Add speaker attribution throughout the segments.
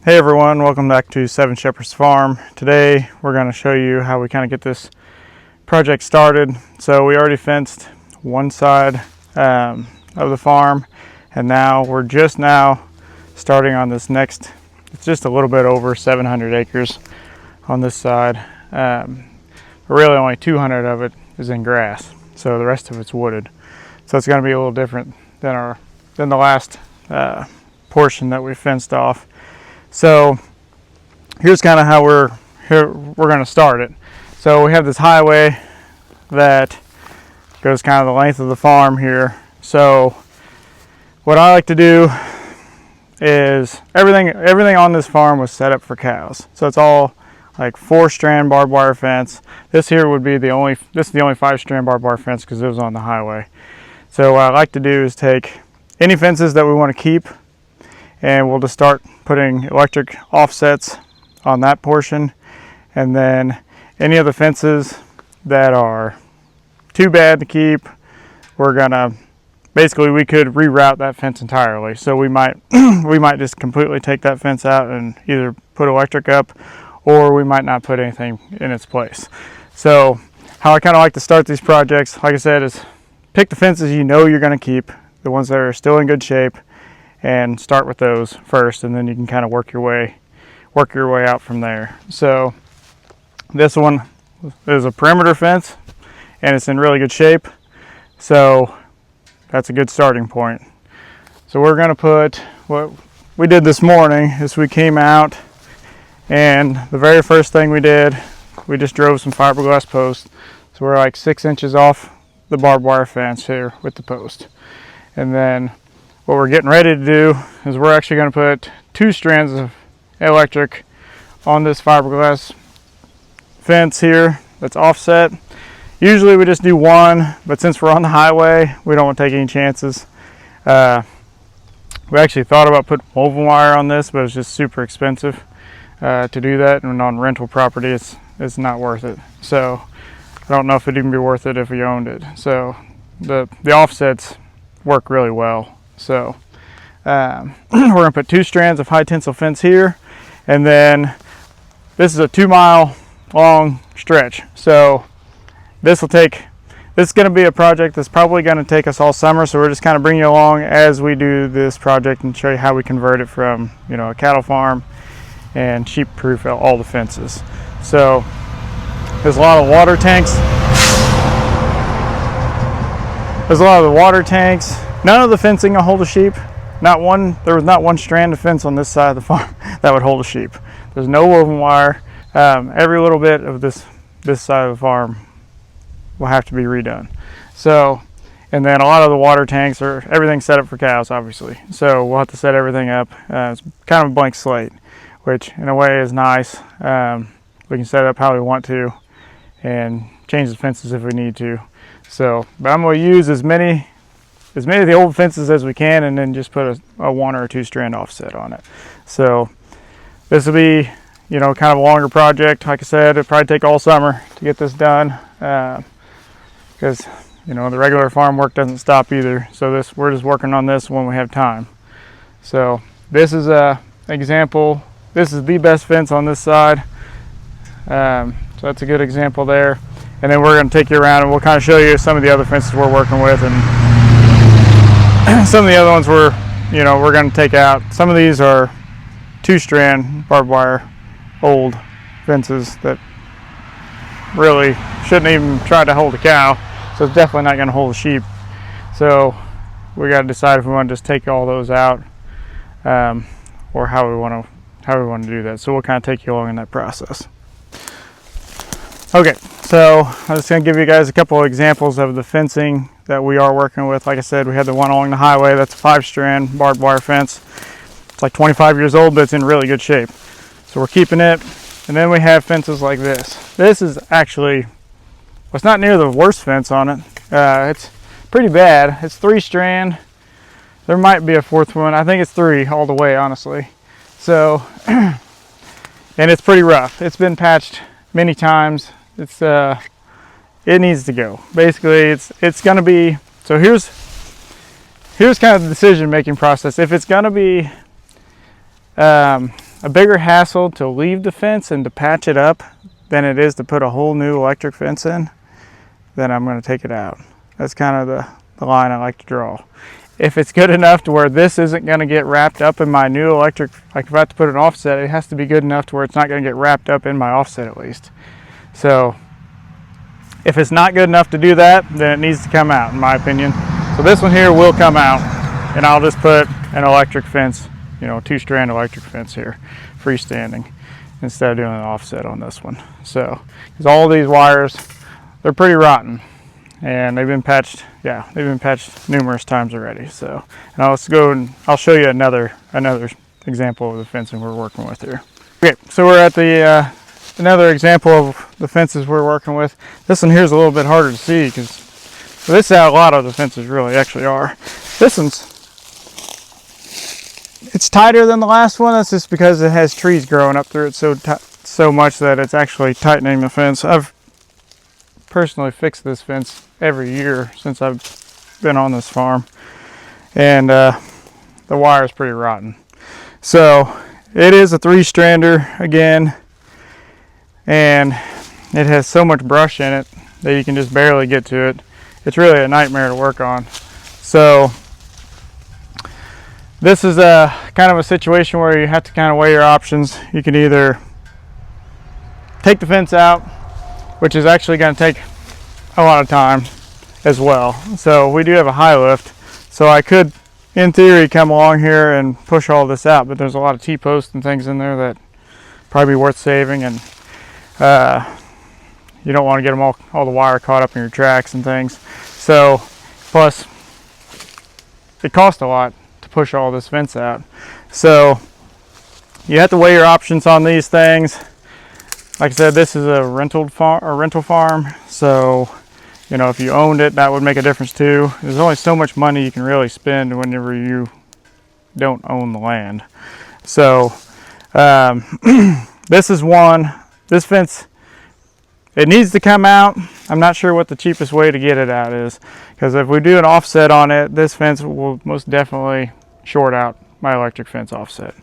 Speaker 1: Hey everyone, welcome back to Seven Shepherds Farm. Today we're going to show you how we kind of get this project started. So we already fenced one side of the farm, and now we're just now starting on this next. It's just a little bit over 700 acres on this side, but really only 200 of it is in grass, so the rest of it's wooded. So it's going to be a little different than the last portion that we fenced off. So here's kind of how we're going to start it. So we have this highway that goes kind of the length of the farm here. So what I like to do is everything on this farm was set up for cows. So it's all like 4-strand barbed wire fence. This here would be the only 5-strand barbed wire fence because it was on the highway. So what I like to do is take any fences that we want to keep, and we'll just start putting electric offsets on that portion, and then any of the fences that are too bad to keep, we're gonna basically, we could reroute that fence entirely. So we might just completely take that fence out and either put electric up, or we might not put anything in its place. So how I kind of like to start these projects, like I said, is pick the fences you know you're going to keep, the ones that are still in good shape, and start with those first, and then you can kind of work your way out from there. So this one is a perimeter fence and it's in really good shape, so that's a good starting point. So we're going to put, what we did this morning is we came out, and the very first thing we did, we just drove some fiberglass posts. So we're like 6 inches off the barbed wire fence here with the post. And then what we're getting ready to do is we're actually going to put 2 strands of electric on this fiberglass fence here that's offset. Usually we just do one, but since we're on the highway, we don't want to take any chances. We actually thought about putting woven wire on this, but it's just super expensive to do that, and on rental property it's not worth it. So I don't know if it'd even be worth it if we owned it. So the offsets work really well. So we're going to put 2 strands of high tensile fence here, and then this is a 2-mile long stretch. So this is going to be a project that's probably going to take us all summer. So we're just kind of bringing you along as we do this project and show you how we convert it from, a cattle farm and sheep proof all the fences. So there's a lot of water tanks. None of the fencing will hold a sheep. There was not one strand of fence on this side of the farm that would hold a sheep. There's no woven wire. Every little bit of this side of the farm will have to be redone. So, and then a lot of the water tanks everything's set up for cows, obviously. So we'll have to set everything up. It's kind of a blank slate, which in a way is nice. We can set it up how we want to and change the fences if we need to. So, but I'm going to use as many of the old fences as we can, and then just put a 1 or 2 strand offset on it. So this will be, kind of a longer project. Like I said, it'll probably take all summer to get this done, because the regular farm work doesn't stop either. So we're just working on this when we have time. So this is a example. This is the best fence on this side. So that's a good example there. And then we're going to take you around and we'll kind of show you some of the other fences we're working with, and some of the other ones we're going to take out. Some of these are 2-strand barbed wire old fences that really shouldn't even try to hold a cow. So it's definitely not going to hold a sheep. So we got to decide if we want to just take all those out, or how we want to do that. So we'll kind of take you along in that process. Okay, so I'm just going to give you guys a couple of examples of the fencing that we are working with. Like I said, we had the one along the highway. That's a 5-strand barbed wire fence. It's like 25 years old, but it's in really good shape. So we're keeping it. And then we have fences like this. This is actually, it's not near the worst fence on it. It's pretty bad. It's 3-strand. There might be a 4th one. I think it's 3 all the way, honestly. So, and it's pretty rough. It's been patched many times. It needs to go. Basically, it's going to be, so here's kind of the decision making process. If it's going to be a bigger hassle to leave the fence and to patch it up than it is to put a whole new electric fence in, then I'm going to take it out. That's kind of the line I like to draw. If it's good enough to where this isn't going to get wrapped up in my new electric, like if I have to put an offset, it has to be good enough to where it's not going to get wrapped up in my offset at least. So if it's not good enough to do that, then it needs to come out, in my opinion. So this one here will come out, and I'll just put an electric fence, you know, 2-strand electric fence here, freestanding, instead of doing an offset on this one. So, because all these wires, they're pretty rotten, and they've been patched. Yeah, they've been patched numerous times already. So, now let's go and I'll show you another example of the fencing we're working with here. Okay, so we're at the another example of the fences we're working with. This one here is a little bit harder to see because this is how a lot of the fences really actually are. This one's, it's tighter than the last one. That's just because it has trees growing up through it so much that it's actually tightening the fence. I've personally fixed this fence every year since I've been on this farm, and the wire is pretty rotten. So it is a 3-strander again, and it has so much brush in it that you can just barely get to it. It's really a nightmare to work on. So this is a kind of a situation where you have to kind of weigh your options. You can either take the fence out, which is actually going to take a lot of time as well. So we do have a high lift, so I could in theory come along here and push all this out, but there's a lot of T-posts and things in there that probably be worth saving, and you don't want to get them all the wire caught up in your tracks and things. So plus it costs a lot to push all this fence out, so you have to weigh your options on these things. Like I said, this is a rental farm, so you know, if you owned it, that would make a difference too. There's only so much money you can really spend whenever you don't own the land. So this is one. This fence, it needs to come out. I'm not sure what the cheapest way to get it out is, because if we do an offset on it, this fence will most definitely short out my electric fence offset.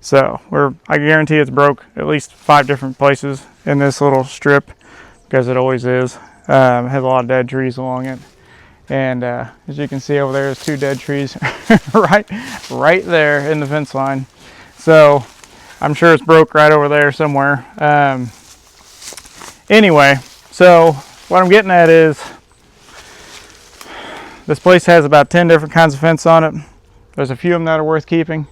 Speaker 1: So I guarantee it's broke at least 5 different places in this little strip, because it always is. It has a lot of dead trees along it, and as you can see over there, there's 2 dead trees right there in the fence line. So I'm sure it's broke right over there somewhere. Anyway, so what I'm getting at is this place has about 10 different kinds of fence on it. There's a few of them that are worth keeping.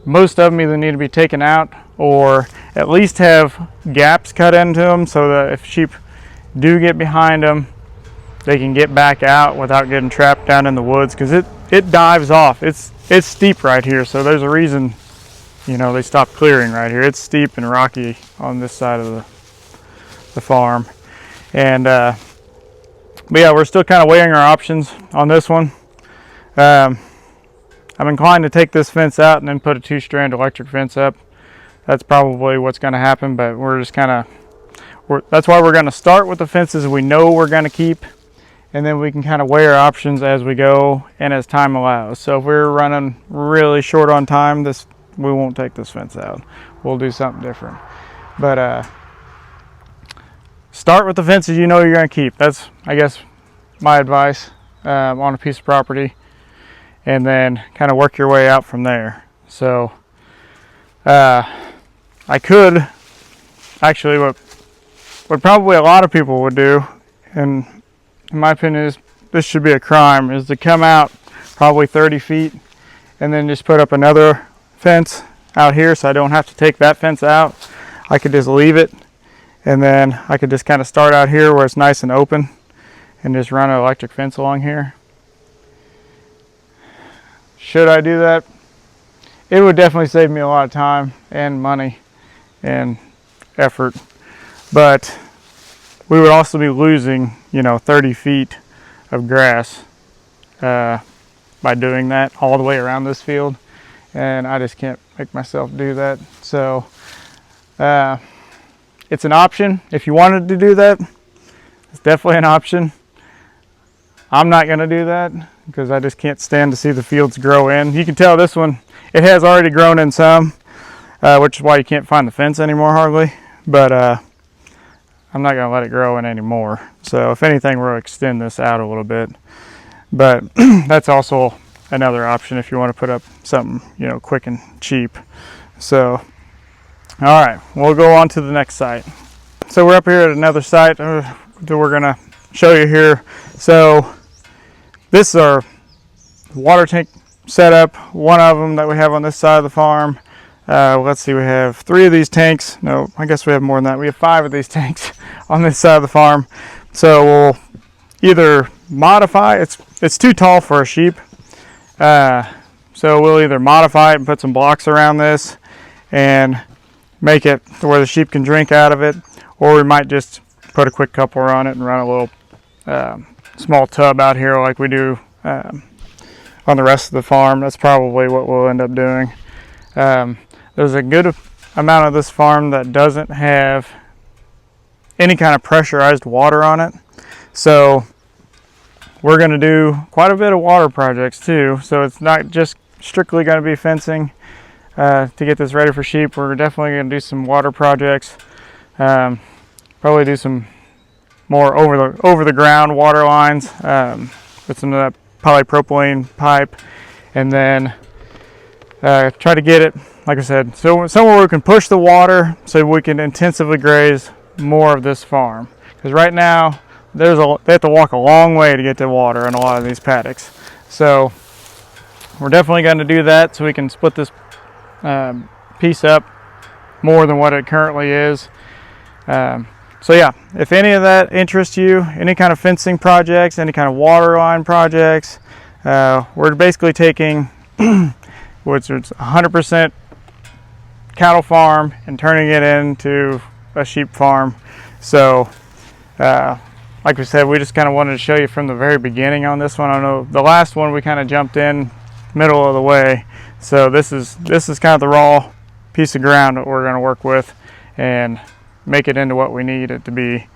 Speaker 1: Most of them either need to be taken out or at least have gaps cut into them so that if sheep do get behind them, they can get back out without getting trapped down in the woods, because it dives off. It's steep right here, so there's a reason, you know, they stopped clearing right here. It's steep and rocky on this side of the farm, and but yeah, we're still kind of weighing our options on this one. I'm inclined to take this fence out and then put a 2-strand electric fence up. That's probably what's going to happen, but we're just kind of, that's why we're going to start with the fences we know we're going to keep, and then we can kind of weigh our options as we go and as time allows. So if we're running really short on time, we won't take this fence out. We'll do something different. But start with the fences you know you're going to keep. That's, I guess, my advice on a piece of property, and then kind of work your way out from there. So I could actually, what probably a lot of people would do, and in my opinion is this should be a crime, is to come out probably 30 feet and then just put up another fence out here, so I don't have to take that fence out. I could just leave it, and then I could just kind of start out here where it's nice and open and just run an electric fence along here. Should I do that? It would definitely save me a lot of time and money and effort, but we would also be losing, you know, 30 feet of grass by doing that all the way around this field, and I just can't make myself do that. So it's an option if you wanted to do that. It's definitely an option. I'm not going to do that because I just can't stand to see the fields grow in. You can tell this one, it has already grown in some. which is why you can't find the fence anymore hardly. But I'm not gonna let it grow in anymore. So if anything, we'll extend this out a little bit. But that's also another option if you want to put up something, you know, quick and cheap. So, all right, we'll go on to the next site. So we're up here at another site that we're gonna show you here. So this is our water tank setup, one of them that we have on this side of the farm. Let's see, we have 3 of these tanks. No, I guess we have more than that. We have 5 of these tanks on this side of the farm. So we'll either modify, it's too tall for a sheep. So we'll either modify it and put some blocks around this and make it to where the sheep can drink out of it, or we might just put a quick coupler on it and run a little small tub out here like we do on the rest of the farm. That's probably what we'll end up doing. There's a good amount of this farm that doesn't have any kind of pressurized water on it. So we're going to do quite a bit of water projects too. So it's not just strictly going to be fencing to get this ready for sheep. We're definitely going to do some water projects. Probably do some more over the ground water lines with some of that polypropylene pipe, and then try to get it, like I said, so somewhere we can push the water so we can intensively graze more of this farm. Because right now they have to walk a long way to get to water in a lot of these paddocks. So we're definitely going to do that so we can split this piece up more than what it currently is. So yeah, if any of that interests you, any kind of fencing projects, any kind of water line projects, we're basically taking which is 100% cattle farm and turning it into a sheep farm. So like we said, we just kind of wanted to show you from the very beginning on this one. I know the last one we kind of jumped in middle of the way. So this is kind of the raw piece of ground that we're going to work with and make it into what we need it to be.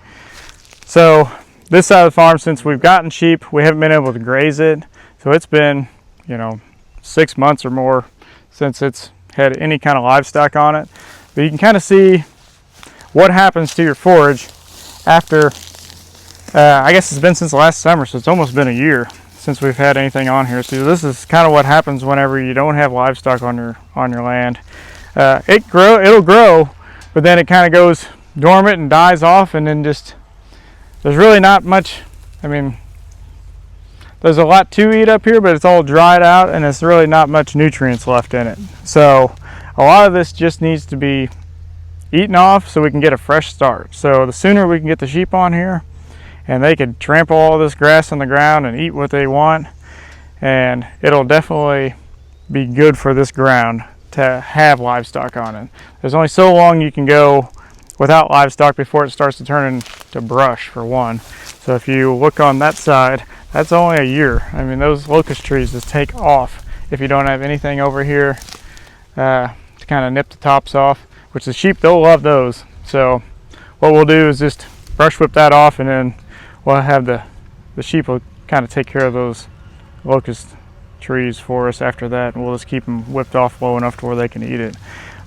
Speaker 1: So this side of the farm, since we've gotten sheep, we haven't been able to graze it. So it's been, you know, 6 months or more since it's had any kind of livestock on it. But you can kind of see what happens to your forage after, I guess it's been since last summer, so it's almost been a year since we've had anything on here. So this is kind of what happens whenever you don't have livestock on your land. It'll grow, but then it kind of goes dormant and dies off, and then just, there's really not much, I mean, there's a lot to eat up here, but it's all dried out and it's really not much nutrients left in it. So a lot of this just needs to be eaten off so we can get a fresh start. So the sooner we can get the sheep on here and they can trample all this grass on the ground and eat what they want, and it'll definitely be good for this ground to have livestock on it. There's only so long you can go without livestock before it starts to turn into brush, for one. So if you look on that side, that's only a year. I mean, those locust trees just take off if you don't have anything over here to kind of nip the tops off, which the sheep, they'll love those. So what we'll do is just brush whip that off, and then we'll have the sheep will kind of take care of those locust trees for us after that, and we'll just keep them whipped off low enough to where they can eat it.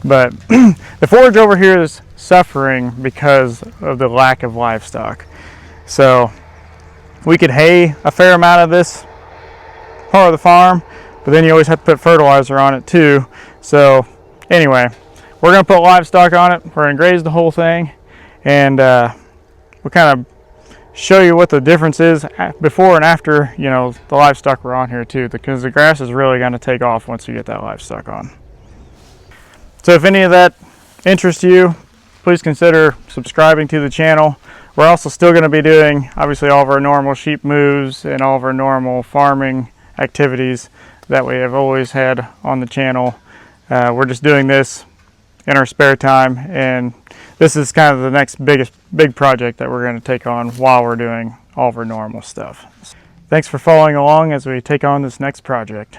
Speaker 1: But the forage over here is suffering because of the lack of livestock. So we could hay a fair amount of this part of the farm, but then you always have to put fertilizer on it too. So anyway, we're going to put livestock on it. We're going to graze the whole thing, and we'll kind of show you what the difference is before and after, you know, the livestock were on here too, because the grass is really going to take off once you get that livestock on. So if any of that interests you, please consider subscribing to the channel. We're also still going to be doing, obviously, all of our normal sheep moves and all of our normal farming activities that we have always had on the channel. We're just doing this in our spare time, and this is kind of the next big project that we're going to take on while we're doing all of our normal stuff. Thanks for following along as we take on this next project.